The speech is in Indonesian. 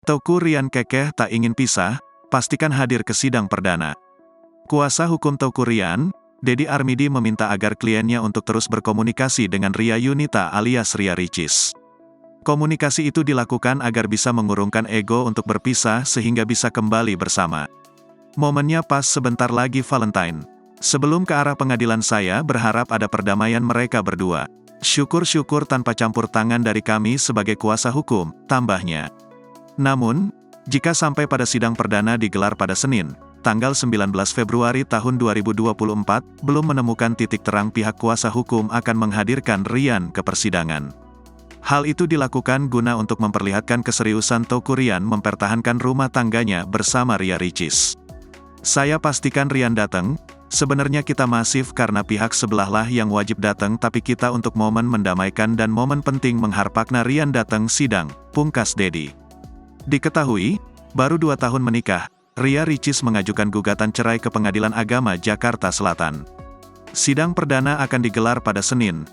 Teuku Ryan kekeh tak ingin pisah, pastikan hadir ke sidang perdana. Kuasa hukum Teuku Ryan, Deddy Armidi meminta agar kliennya untuk terus berkomunikasi dengan Ria Yunita alias Ria Ricis. Komunikasi itu dilakukan agar bisa mengurungkan ego untuk berpisah sehingga bisa kembali bersama. Momennya pas sebentar lagi Valentine. Sebelum ke arah pengadilan saya berharap ada perdamaian mereka berdua. Syukur-syukur tanpa campur tangan dari kami sebagai kuasa hukum, tambahnya. Namun, jika sampai pada sidang perdana digelar pada Senin, tanggal 19 Februari tahun 2024, belum menemukan titik terang pihak kuasa hukum akan menghadirkan Ryan ke persidangan. Hal itu dilakukan guna untuk memperlihatkan keseriusan Teuku Ryan mempertahankan rumah tangganya bersama Ria Ricis. Saya pastikan Ryan datang, sebenarnya kita masif karena pihak sebelahlah yang wajib datang tapi kita untuk momen mendamaikan dan momen penting mengharapkan Ryan datang sidang, pungkas Deddy. Diketahui, baru 2 tahun menikah, Ria Ricis mengajukan gugatan cerai ke Pengadilan Agama Jakarta Selatan. Sidang perdana akan digelar pada Senin,